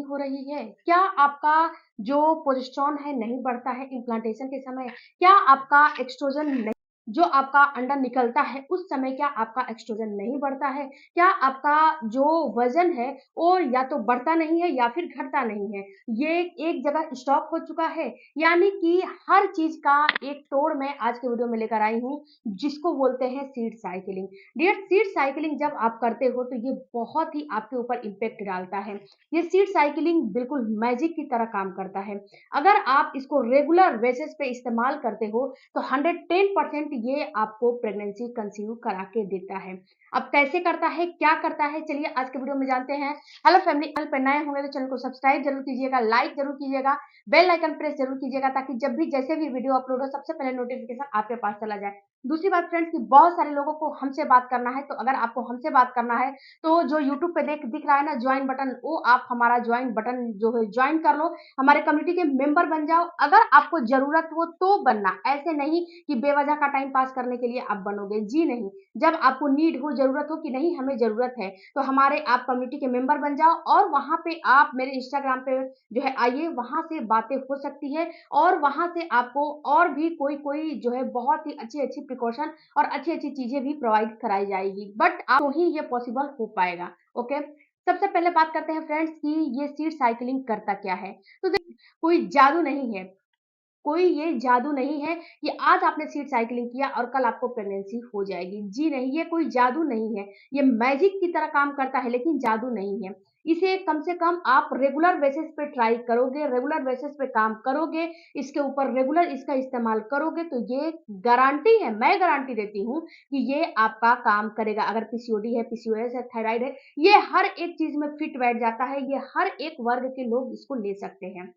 नहीं हो रही है? क्या आपका जो प्रोजेस्टेरॉन है नहीं बढ़ता है इम्प्लांटेशन के समय? क्या आपका एस्ट्रोजन नहीं, जो आपका अंडा निकलता है उस समय क्या आपका एस्ट्रोजन नहीं बढ़ता है? क्या आपका जो वज़न है वो या तो बढ़ता नहीं है या फिर घटता नहीं है? ये एक जगह स्टॉप हो चुका है? यानी कि हर चीज़ का एक तोड़ मैं आज के वीडियो में लेकर आई हूँ, जिसको बोलते हैं seed cycling. Dear, seed cycling जब आप करते हो तो ये बहुत ही आपके ऊपर इम्पैक्ट डालता है। ये सीड साइक्लिंग बिल्कुल मैजिक की तरह काम करता है। अगर आप इसको रेगुलर बेसिस पे इस्तेमाल करते हो तो 110% ये आपको प्रेगनेंसी कंसीव करा के देता है। अब कैसे करता है, क्या करता है, चलिए आज के वीडियो में जानते हैं। हेलो फैमिली, चैनल पर नए होंगे तो चैनल को सब्सक्राइब जरूर कीजिएगा, लाइक जरूर कीजिएगा, बेल आइकन प्रेस जरूर कीजिएगा, ताकि जब भी जैसे भी वीडियो अपलोड हो सबसे पहले नोटिफिकेशन आपके पास चला जाए। दूसरी बात फ्रेंड्स कि बहुत सारे लोगों को हमसे बात करना है, तो अगर आपको हमसे बात करना है तो जो यूट्यूब पे दिख रहा है ना ज्वाइन बटन, वो आप हमारा ज्वाइन बटन जो है ज्वाइन कर लो, हमारे कम्युनिटी के मेंबर बन जाओ। अगर आपको जरूरत हो तो बनना, ऐसे नहीं कि बेवजह का टाइम पास करने के लिए आप बनोगे, जी नहीं। जब आपको नीड हो, जरूरत हो कि नहीं हमें जरूरत है, तो हमारे आप कम्युनिटी के मेंबर बन जाओ और वहां पे आप मेरे इंस्टाग्राम पे जो है आइए, वहां से बातें हो सकती है और वहां से आपको और भी कोई कोई जो है बहुत ही अच्छी अच्छी प्रिकॉशन और अच्छी अच्छी चीजें भी प्रोवाइड कराई जाएगी, बट आप तो ही ये पॉसिबल हो पाएगा। ओके, सबसे पहले बात करते हैं फ्रेंड्स कि ये सीड साइकिलिंग करता क्या है। तो कोई जादू नहीं है, कोई ये जादू नहीं है कि आज आपने सीड साइकिलिंग किया और कल आपको प्रेगनेंसी हो जाएगी, जी नहीं, ये कोई जादू नहीं है। ये मैजिक की तरह काम करता है लेकिन जादू नहीं है। इसे कम से कम आप रेगुलर बेसिस पे ट्राई करोगे, रेगुलर बेसिस पे काम करोगे, इसके ऊपर रेगुलर इसका इस्तेमाल करोगे तो ये गारंटी है, मैं गारंटी देती हूँ कि ये आपका काम करेगा। अगर पीसीओडी है, पीसीओएस है, थायराइड है, ये हर एक चीज में फिट बैठ जाता है, ये हर एक वर्ग के लोग इसको ले सकते हैं।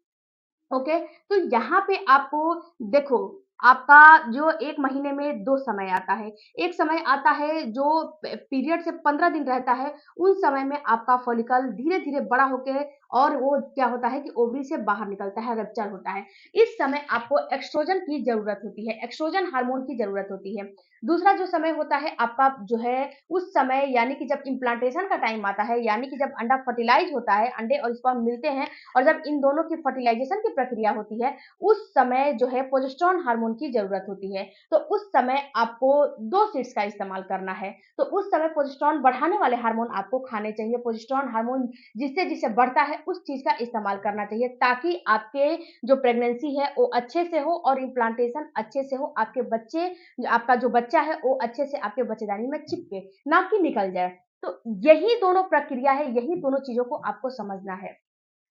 ओके, तो यहाँ पे आपको देखो, आपका जो 1 महीने में 2 समय आता है। एक समय आता है जो पीरियड से 15 दिन रहता है, उन समय में आपका फॉलिकल धीरे-धीरे बड़ा होके और वो क्या होता है कि ओवरी से बाहर निकलता है, रप्चर होता है। इस समय आपको एस्ट्रोजन की ज़रूरत होती है, एस्ट्रोजन हार्मोन की ज़रूरत होती है। दूसरा जो समय होता है आपका जो है उस समय, यानी कि जब इम्प्लांटेशन का टाइम आता है, यानी कि जब अंडा फर्टिलाइज़ होता है, अंडे और स्पर्म मिलते हैं और जब इन दोनों की फर्टिलाइजेशन की प्रक्रिया होती है, उस समय जो है प्रोजेस्टेरॉन हार्मोन की जरूरत होती है। तो उस समय आपको 2 सीड्स का इस्तेमाल करना है। तो उस समय प्रोजेस्टेरॉन बढ़ाने वाले हार्मोन आपको खाने चाहिए। प्रोजेस्टेरॉन हार्मोन जिससे जिससे बढ़ता है उस चीज का इस्तेमाल करना चाहिए, ताकि आपके जो प्रेगनेंसी है वो अच्छे से हो और इम्प्लांटेशन अच्छे से हो, आपके बच्चे, आपका जो बच्चा है वो अच्छे से आपके बच्चेदानी में चिपके, ना कि निकल जाए। तो यही दोनों प्रक्रिया है, यही दोनों चीजों को आपको समझना है।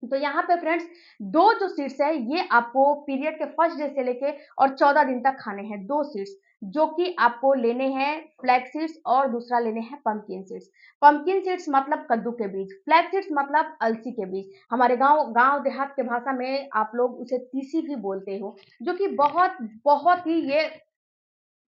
तो यहाँ पे फ्रेंड्स 2 जो सीड्स है ये आपको पीरियड के फर्स्ट डे से लेके और 14 दिन तक खाने हैं। 2 सीड्स जो कि आपको लेने हैं, फ्लैक्स सीड्स और दूसरा लेने हैं पंपकिन सीड्स। पंपकिन सीड्स मतलब कद्दू के बीज, फ्लैक्स सीड्स मतलब अलसी के बीज। हमारे गांव गांव देहात के भाषा में आप लोग उसे तीसी भी बोलते हो, जो कि बहुत बहुत ही ये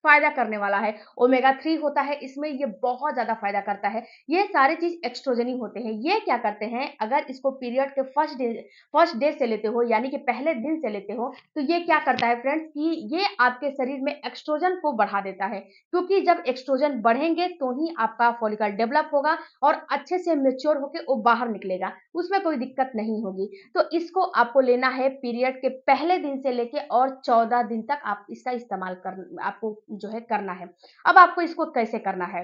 फ़ायदा करने वाला है। ओमेगा 3 होता है इसमें, ये बहुत ज़्यादा फ़ायदा करता है। ये सारी चीज़ एक्स्ट्रोजन होते हैं। ये क्या करते हैं, अगर इसको पीरियड के फर्स्ट डे से लेते हो, यानी कि पहले दिन से लेते हो, तो ये क्या करता है फ्रेंड्स कि ये आपके शरीर में एक्स्ट्रोजन को बढ़ा देता है। क्योंकि जब एक्स्ट्रोजन बढ़ेंगे तो ही आपका फॉलिकल डेवलप होगा और अच्छे से मैच्योर होके वो बाहर निकलेगा। उसमें कोई दिक्कत नहीं होगी। तो इसको आपको लेना है पीरियड के पहले दिन से लेके और 14 दिन तक आप इसका इस्तेमाल कर आपको जो है करना है। अब आपको इसको कैसे करना है?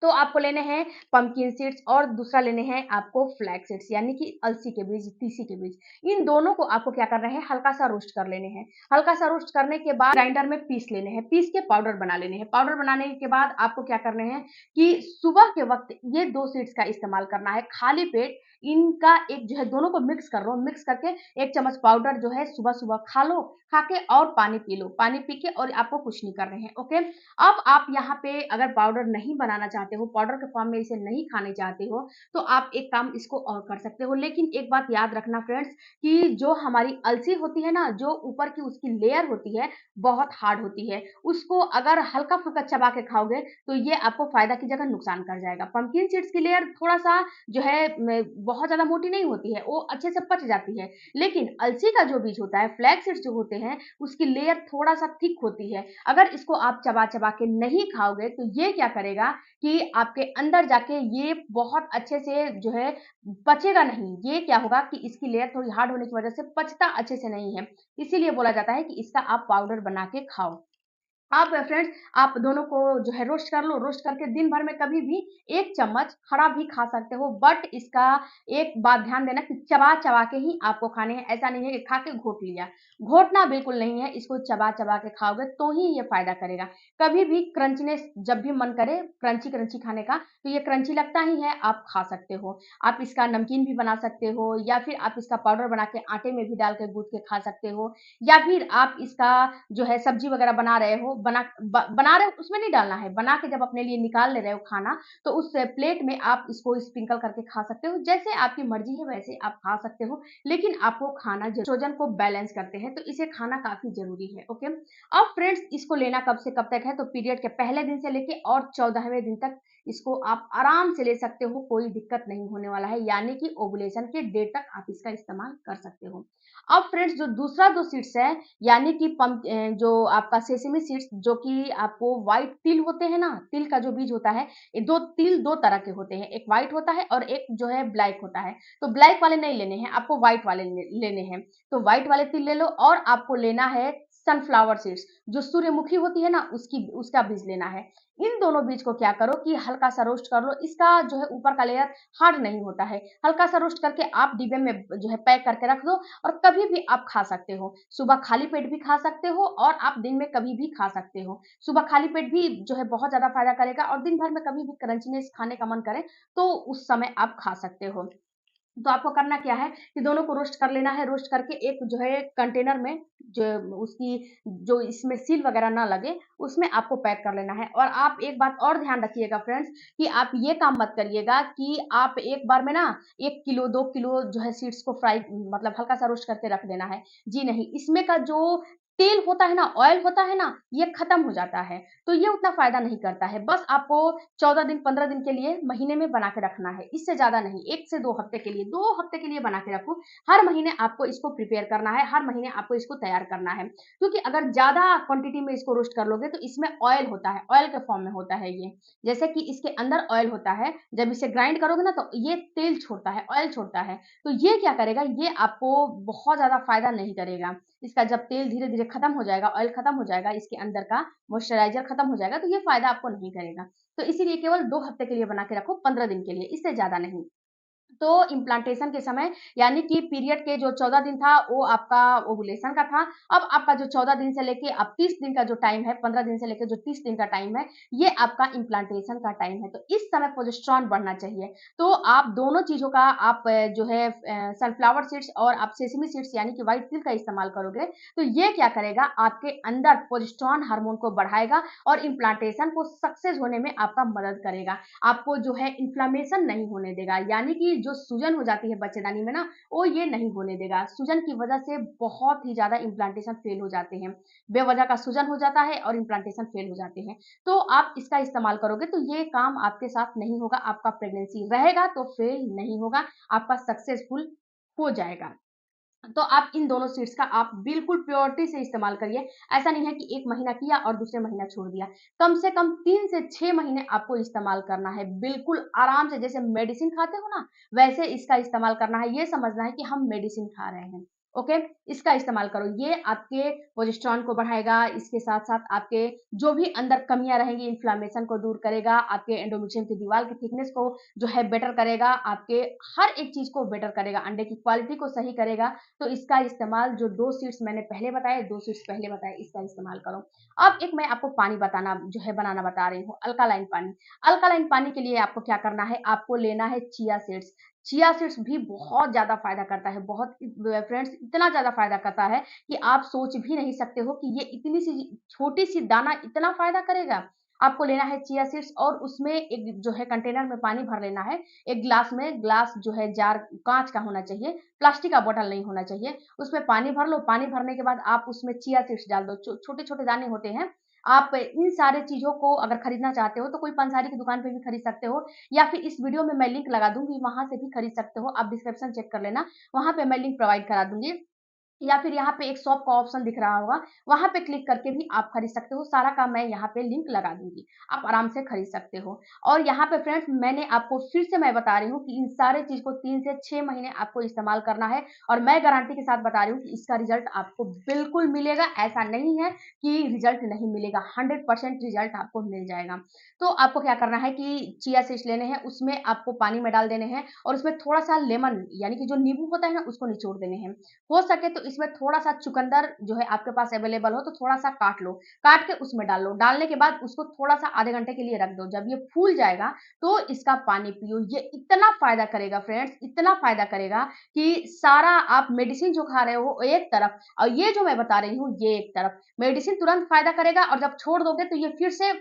तो आपको लेने हैं पंपकिन सीड्स और दूसरा लेने हैं आपको फ्लैक्स सीड्स, यानी कि अलसी के बीज, तीसी के बीज। इन दोनों को आपको क्या करना है, हल्का सा रोस्ट कर लेने हैं। हल्का सा रोस्ट करने के बाद ग्राइंडर में पीस लेने हैं, पीस के पाउडर बना लेने हैं। पाउडर बनाने के बाद आपको क्या करने हैं कि सुबह के वक्त ये 2 सीड्स का इस्तेमाल करना है। खाली पेट इनका एक जो है दोनों को मिक्स कर लो, मिक्स करके 1 चम्मच पाउडर जो है सुबह-सुबह खा लो, खा के और पानी पी लो। पानी पी के और आपको कुछ नहीं करने हैं, ओके? अब आप यहाँ पे अगर पाउडर नहीं बनाना चाहते हो, पाउडर के फॉर्म में इसे नहीं खाने चाहते हो, तो आप एक काम इसको और कर सकते हो। लेकिन एक बात याद रखना फ्रेंड्स कि जो हमारी अलसी होती है ना, जो ऊपर की उसकी लेयर होती है, बहुत हार्ड होती है। उसको अगर हल्का-फुल्का चबा के खाओगे, तो ये आपको फ़ायदा की जगह नुकसान कर जाएगा। पंपकिन सीड्स की लेयर थोड़ा-सा जो है बहुत ज़्यादा मोटी नहीं होती है, वो अच्छे से पच जाती है। लेकिन अलसी का जो बीज होता है, फ्लैक्स सीड्स जो होते हैं, उसकी लेयर थोड़ा-सा थिक होती है। अगर इसको आप चबा-चबा के नहीं खाओगे, तो ये क्या करेगा कि आपके अंदर जाके ये बहुत अच्छे से जो है पचेगा नहीं। ये क्या होगा कि इसकी लेयर थोड़ी हार्ड होने की वजह से पचता अच्छे से नहीं है। इसीलिए बोला जाता है कि इसका आप पाउडर बना के खाओ। आप फ्रेंड्स आप दोनों को जो है रोस्ट कर लो, रोस्ट करके दिन भर में कभी भी 1 चम्मच खड़ा भी खा सकते हो, बट इसका एक बात ध्यान देना कि चबा-चबा के ही आपको खाने हैं, ऐसा नहीं है कि खा के घोट लिया। घोटना बिल्कुल नहीं है, इसको चबा-चबा के खाओगे तो ही ये फ़ायदा करेगा। कभी भी क्रंचनेस जब भी मन करे क्रंची-क्रंची खाने का, तो ये क्रंची लगता ही है, आप खा सकते हो। आप इसका नमकीन भी बना सकते हो या फिर आप इसका पाउडर बना के आटे में भी डाल के गूँथ के खा सकते हो या फिर आप इसका जो है सब्जी वगैरह बना रहे हो, बना रहे हो उसमें नहीं डालना है, बना के जब अपने लिए निकाल ले रहे हो खाना, तो उस प्लेट में आप इसको स्प्रिंकल करके खा सकते हो। जैसे आपकी मर्ज़ी है वैसे आप खा सकते हो, लेकिन आपको खाना नाइट्रोजन को बैलेंस करते हैं, तो इसे खाना काफ़ी ज़रूरी है, ओके? अब फ्रेंड्स इसको लेना कब से कब तक है, तो पीरियड के पहले दिन से लेके और 14वें दिन तक इसको आप आराम से ले सकते हो, कोई दिक्कत नहीं होने वाला है, यानी कि ओव्यूलेशन के डे तक आप इसका इस्तेमाल कर सकते हो। अब फ्रेंड्स जो दूसरा जो सीड्स है यानी कि जो आपका सेसमी सीड्स जो कि आपको व्हाइट तिल होते हैं ना, तिल का जो बीज होता है, ये 2 तिल 2 तरह के होते हैं, एक व्हाइट होता है और एक जो है ब्लैक होता है। तो ब्लैक वाले नहीं लेने हैं, आपको व्हाइट वाले लेने हैं। तो व्हाइट वाले तिल ले लो और आपको लेना है सनफ्लावर सीड्स, जो सूर्यमुखी होती है ना, उसका बीज लेना है। इन दोनों बीज को क्या करो कि हल्का-सा रोस्ट कर लो, इसका जो है ऊपर का लेयर हार्ड नहीं होता है। हल्का-सा रोस्ट करके आप डिब्बे में जो है पैक करके रख दो और कभी भी आप खा सकते हो। सुबह खाली पेट भी खा सकते हो और आप दिन में कभी भी खा सकते हो। सुबह खाली पेट भी जो है बहुत ज़्यादा फ़ायदा करेगा और दिन भर में कभी भी क्रंचीनेस खाने का मन करे, तो उस समय आप खा सकते हो। तो आपको करना क्या है कि दोनों को रोस्ट कर लेना है, रोस्ट करके एक जो है कंटेनर में जो उसकी जो इसमें सील वगैरह ना लगे, उसमें आपको पैक कर लेना है। और आप एक बात और ध्यान रखिएगा फ्रेंड्स कि आप ये काम मत करिएगा कि आप एक बार में ना 1 किलो 2 किलो जो है सीड्स को फ्राई मतलब हल्का-सा रोस्ट करके रख देना है। जी नहीं, इसमें का जो तेल होता है ना, ऑयल होता है ना, ये खत्म हो जाता है, तो ये उतना फ़ायदा नहीं करता है। बस आपको 14 दिन 15 दिन के लिए महीने में बना के रखना है, इससे ज़्यादा नहीं, 1 से 2 हफ्ते के लिए, 2 हफ्ते के लिए बना के रखो। हर महीने आपको इसको प्रिपेयर करना है, हर महीने आपको इसको तैयार करना है। क्योंकि अगर ज़्यादा क्वांटिटी में इसको रोस्ट कर लोगे तो इसमें ऑयल होता है, ऑयल के फॉर्म में होता है ये। जैसे कि इसके अंदर ऑयल होता है, जब इसे ग्राइंड करोगे ना तो ये तेल छोड़ता है, ऑयल छोड़ता है। तो ये क्या करेगा, ये आपको बहुत ज़्यादा फ़ायदा नहीं करेगा। इसका जब तेल धीरे-धीरे खत्म हो जाएगा, ऑयल खत्म हो जाएगा, इसके अंदर का मॉइस्चराइज़र खत्म हो जाएगा, तो ये फ़ायदा आपको नहीं करेगा। तो इसीलिए केवल 2 हफ्ते के लिए बना के रखो, 15 दिन के लिए, इससे ज़्यादा नहीं। तो इम्प्लांटेशन के समय यानी कि पीरियड के जो 14 दिन था वो आपका ओव्यूलेशन का था। अब आपका जो 14 दिन से लेके अब 30 दिन का जो टाइम है, 15 दिन से लेके जो 30 दिन का टाइम है, ये आपका इम्प्लांटेशन का टाइम है। तो इस समय प्रोजेस्टेरॉन बढ़ना चाहिए। तो आप दोनों चीज़ों का आप जो है सनफ्लावर सीड्स और आप सेसमी सीड्स यानी कि व्हाइट तिल का इस्तेमाल करोगे, तो ये क्या करेगा आपके अंदर प्रोजेस्टेरॉन हार्मोन को बढ़ाएगा और इम्प्लांटेशन को सक्सेस होने में आपका मदद करेगा। आपको जो है इन्फ्लेमेशन नहीं होने देगा, यानी कि जो सूजन हो जाती है बच्चेदानी में ना, वो ये नहीं होने देगा। सूजन की वजह से बहुत ही ज़्यादा इम्प्लांटेशन फेल हो जाते हैं। बेवजह का सूजन हो जाता है और इम्प्लांटेशन फेल हो जाते हैं। तो आप इसका इस्तेमाल करोगे तो ये काम आपके साथ नहीं होगा, आपका प्रेगनेंसी रहेगा तो फेल नहीं होगा, आपका सक्सेसफुल हो जाएगा। तो आप इन दोनों सीड्स का आप बिल्कुल प्योरिटी से इस्तेमाल करिए। ऐसा नहीं है कि 1 महीना किया और दूसरे महीना छोड़ दिया। कम से कम 3 से 6 महीने आपको इस्तेमाल करना है। बिल्कुल आराम से जैसे मेडिसिन खाते हो ना, वैसे इसका इस्तेमाल करना है। ये समझना है कि हम मेडिसिन खा रहे हैं। ओके? इसका इस्तेमाल करो। ये आपके प्रोजेस्टेरॉन को बढ़ाएगा, इसके साथ-साथ आपके जो भी अंदर कमियाँ रहेंगी इन्फ्लेमेशन को दूर करेगा, आपके एंडोमेट्रियम की दीवार की थिकनेस को जो है बेटर करेगा, आपके हर एक चीज़ को बेटर करेगा, अंडे की क्वालिटी को सही करेगा। तो इसका इस्तेमाल जो 2 सीड्स मैंने पहले बताए, 2 सीड्स पहले बताए, इसका इस्तेमाल करो। अब एक मैं आपको पानी बताना जो है बनाना बता रही हूँ, अल्कालाइन पानी। अल्कालाइन पानी के लिए आपको क्या करना है, आपको लेना है चिया सीड्स। चिया सीड्स भी बहुत ज़्यादा फ़ायदा करता है, बहुत फ्रेंड्स इतना ज़्यादा फ़ायदा करता है कि आप सोच भी नहीं सकते हो कि ये इतनी सी छोटी-सी दाना इतना फ़ायदा करेगा। आपको लेना है चिया सीड्स और उसमें एक जो है कंटेनर में पानी भर लेना है। एक ग्लास में ग्लास जो है जार काँच का होना चाहिए, प्लास्टिक का बॉटल नहीं होना चाहिए। उसमें पानी भर लो, पानी भरने के बाद आप उसमें चिया सीड्स डाल दो, छोटे-छोटे दाने होते हैं, आप इन सारे चीज़ों को अगर खरीदना चाहते हो तो कोई पंसारी की दुकान पे भी खरीद सकते हो, या फिर इस वीडियो में मैं लिंक लगा दूँगी, वहाँ से भी खरीद सकते हो। आप डिस्क्रिप्शन चेक कर लेना, वहाँ पे मैं लिंक प्रोवाइड करा दूँगी। या फिर यहाँ पे एक शॉप का ऑप्शन दिख रहा होगा, वहाँ पे क्लिक करके भी आप खरीद सकते हो। सारा का मैं यहाँ पे लिंक लगा दूँगी, आप आराम से खरीद सकते हो। और यहाँ पे फ्रेंड्स मैंने आपको फिर से मैं बता रही हूँ कि इन सारे चीज़ को 3 से 6 महीने आपको इस्तेमाल करना है, और मैं गारंटी के साथ बता रही हूँ कि इसका रिज़ल्ट आपको बिल्कुल मिलेगा। ऐसा नहीं है कि रिज़ल्ट नहीं मिलेगा, 100% रिज़ल्ट आपको मिल जाएगा। तो आपको क्या करना है कि चिया सीड्स लेने हैं, उसमें आपको पानी में डाल देने हैं, और उसमें थोड़ा-सा लेमन यानी कि जो नींबू होता है ना, उसको निचोड़ देने हैं। हो सके तो इसमें थोड़ा-सा चुकंदर जो है आपके पास अवेलेबल हो तो थोड़ा-सा काट लो, काट के उसमें डाल लो। डालने के बाद उसको थोड़ा-सा आधे घंटे के लिए रख दो। जब ये फूल जाएगा तो इसका पानी पियो। ये इतना फ़ायदा करेगा फ्रेंड्स, इतना फ़ायदा करेगा कि सारा आप मेडिसिन जो खा रहे हो एक तरफ, और ये जो मैं बता रही हूँ ये एक तरफ। मेडिसिन तुरंत फ़ायदा करेगा, और जब छोड़ दोगे तो ये फिर से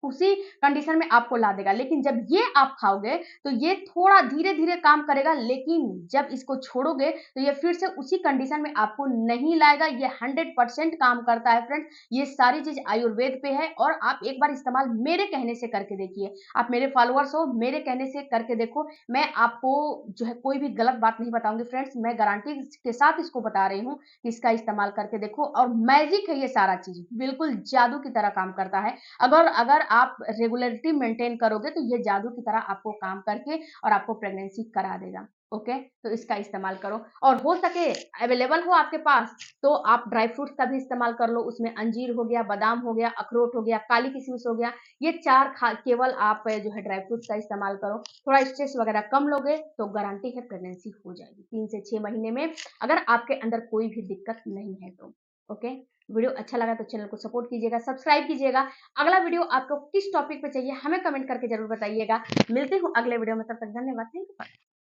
उसी कंडीशन में आपको ला देगा। लेकिन जब ये आप खाओगे तो ये थोड़ा धीरे-धीरे काम करेगा, लेकिन जब इसको छोड़ोगे तो ये फिर से उसी कंडीशन में आपको नहीं लाएगा। ये 100% काम करता है फ्रेंड्स। ये सारी चीज़ आयुर्वेद पे है, और आप एक बार इस्तेमाल मेरे कहने से करके देखिए। आप मेरे फॉलोअर्स हो, मेरे कहने से करके देखो। मैं आपको जो है कोई भी गलत बात नहीं बताऊँगी फ्रेंड्स। मैं गारंटी के साथ इसको बता रही हूँ कि इसका इस्तेमाल करके देखो, और मैजिक है ये सारा चीज़। बिल्कुल जादू की तरह काम करता है। अगर अगर आप रेगुलरिटी मेंटेन करोगे तो ये जादू की तरह आपको काम करके और आपको प्रेगनेंसी करा देगा। ओके, तो इसका इस्तेमाल करो, और हो सके अवेलेबल हो आपके पास तो आप ड्राई फ्रूट्स का भी इस्तेमाल कर लो। उसमें अंजीर हो गया, बादाम हो गया, अखरोट हो गया, काली किशमिश हो गया। ये 4 खा केवल आप जो है ड्राई फ्रूट्स का इस्तेमाल करो। थोड़ा स्ट्रेस वगैरह कम लोगे तो गारंटी है प्रेगनेंसी हो जाएगी 3 से 6 महीने में, अगर आपके अंदर कोई भी दिक्कत नहीं है तो। ओके, वीडियो अच्छा लगा तो चैनल को सपोर्ट कीजिएगा, सब्सक्राइब कीजिएगा। अगला वीडियो आपको किस टॉपिक पे चाहिए हमें कमेंट करके जरूर बताइएगा। मिलती हूँ अगले वीडियो में, तब तक धन्यवाद। Thank you.